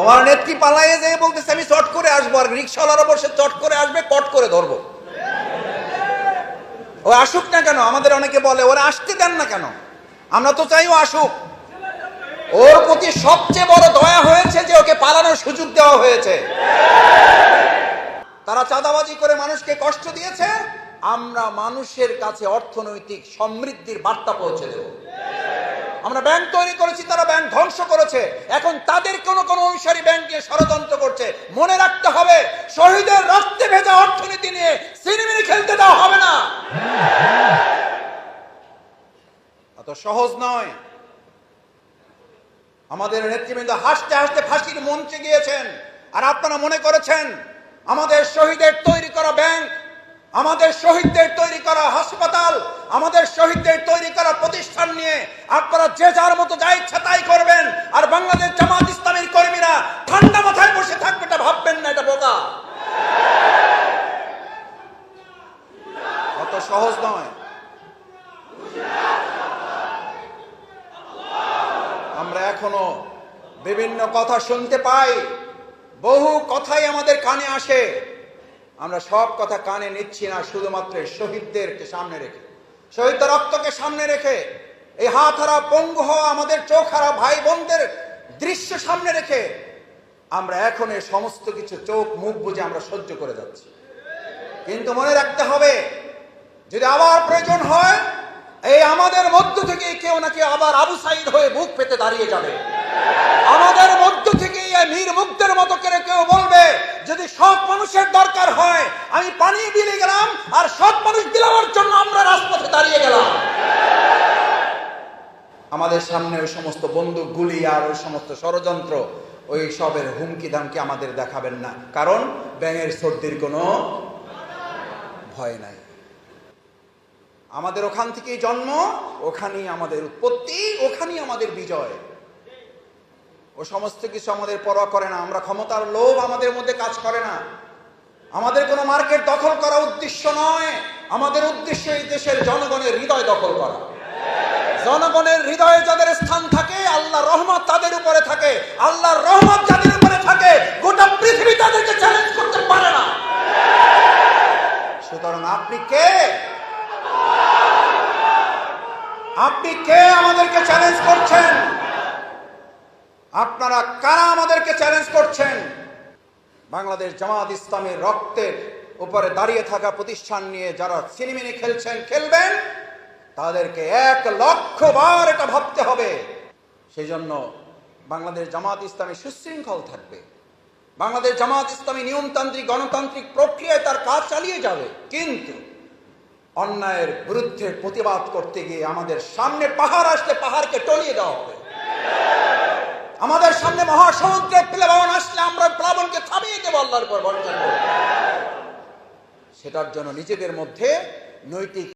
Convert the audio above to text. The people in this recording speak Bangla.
তোমার নেত্রী পালাইয়ে যেয়ে বলতেছে আমি চট করে আসবো, আর রিক্সাওয়ালারা বসে চট করে আসবে, কট করে ধরবো। ও আসুক না কেন? আমাদের অনেকে বলে ওরা আসতে দেন না কেন? আমরা তো চাই ও আসুক। ওর প্রতি সবচেয়ে বড় দয়া হয়েছে যে ওকে পালানোর সুযোগ দেওয়া হয়েছে। তারা চাঁদাবাজি করে মানুষকে কষ্ট দিয়েছে, আমরা মানুষের কাছে অর্থনৈতিক সমৃদ্ধির বার্তা পৌঁছে দেব। আমরা ব্যাংক তৈরি করেছি, তারা ব্যাংক ধ্বংস করেছে। এখন তাদের কোন অনুসারী ব্যাংক নিয়ে ষড়যন্ত্র করছে। মনে রাখতে হবে, শহীদের রক্তে ভেজা অর্থনীতি নিয়ে সিনেমিনি খেলতে দেওয়া হবে না। এত সহজ নয়। আমাদের নেতৃবৃন্দ হাসতে হাসতে ফাঁসির মঞ্চে গিয়েছেন, আর আপনারা মনে করেছেন আমাদের শহীদের তৈরি করা ব্যাংক, আমাদের শহীদদের তৈরি করা হাসপাতাল, আমাদের শহীদদের তৈরি করা প্রতিষ্ঠান নিয়ে আপনারা যে যার মতো যা ইচ্ছা তাই করবেন, আর বাংলাদেশ জামাত ইসলামীর কর্মীরা ঠান্ডা মাথায় বসে থাকবে, এটা ভাববেন না, এটা বোকা। অত সহজ নয়। আমরা এখনো বিভিন্ন কথা শুনতে পাই, বহু কথাই আমাদের কানে আসে। আমরা সব কথা কানে নিচ্ছি না, শুধুমাত্র শহীদদেরকে সামনে রেখে, শহীদদের রক্তকে সামনে রেখে, এই হাত হারা পঙ্গু হওয়া আমাদের চোখ হারা ভাই বোনদের দৃশ্য সামনে রেখে আমরা এখন এই সমস্ত কিছু চোখ মুখ বুঝে আমরা সহ্য করে যাচ্ছি। কিন্তু মনে রাখতে হবে, যদি আবার প্রয়োজন হয়, এই আমাদের মধ্য থেকে কেউ না কেউ আবার আবু সাইদ হয়ে বুক পেতে দাঁড়িয়ে যাবে। আমাদের মধ্য থেকে মীর মুগ্ধের মতো করে কেউ বলবে, যদি সব মানুষের দরকার হয় আমি পানি বিলে গেলাম, আর সব মানুষ বিলানোর জন্য আমরা রাজপথে দাঁড়িয়ে গেলাম। আমাদের সামনে ওই সমস্ত বন্দুক গুলি আর ওই সমস্ত ষড়যন্ত্র, ওই সবের হুমকি দামকি আমাদের দেখাবেন না, কারণ ব্যাঙের সর্দির কোনো ভয় নাই। আমাদের ওখান থেকেই জন্ম, ওখানেই আমাদের উৎপত্তি, ওখানেই আমাদের বিজয়। ও সমস্ত কিছু আমাদের পরোয়া করে না। আমরা ক্ষমতার লোভ আমাদের মধ্যে কাজ করে না। আমাদের কোনো মার্কেট দখল করা উদ্দেশ্য নয়, আমাদের উদ্দেশ্য এই দেশের জনগণের হৃদয় দখল করা। জনগণের হৃদয়ে যাদের স্থান থাকে, আল্লাহর রহমত তাদের উপরে থাকে। আল্লাহর রহমত যাদের উপরে থাকে, গোটা পৃথিবী তাদেরকে চ্যালেঞ্জ করতে পারে না। সুতরাং আপনি কে? আপনি কে আমাদেরকে চ্যালেঞ্জ করছেন? আপনারা কারা আমাদেরকে চ্যালেঞ্জ করছেন? বাংলাদেশ জামাত ইসলামের রক্তের উপরে দাঁড়িয়ে থাকা প্রতিষ্ঠান নিয়ে যারা সিনেমিনি খেলছেন, খেলবেন, তাদেরকে 1,00,000 বার এটা ভাবতে হবে। সেই জন্য বাংলাদেশ জামাত ইসলামী সুশৃঙ্খল থাকবে। বাংলাদেশ জামাত ইসলামী নিয়মতান্ত্রিক গণতান্ত্রিক প্রক্রিয়ায় তার কাজ চালিয়ে যাবে। কিন্তু অন্যায়ের বিরুদ্ধে প্রতিবাদ করতে গিয়ে আমাদের সামনে পাহাড় আসলে পাহাড়কে টলিয়ে দেওয়া হবে। আমাদের সামনে মহাসমুদ্রের প্লাবন আসলে আমরা প্লাবনকে থামিয়ে দেবো, আল্লাহর উপর ভরসা করে। সেটার জন্য নিজেদের মধ্যে নৈতিক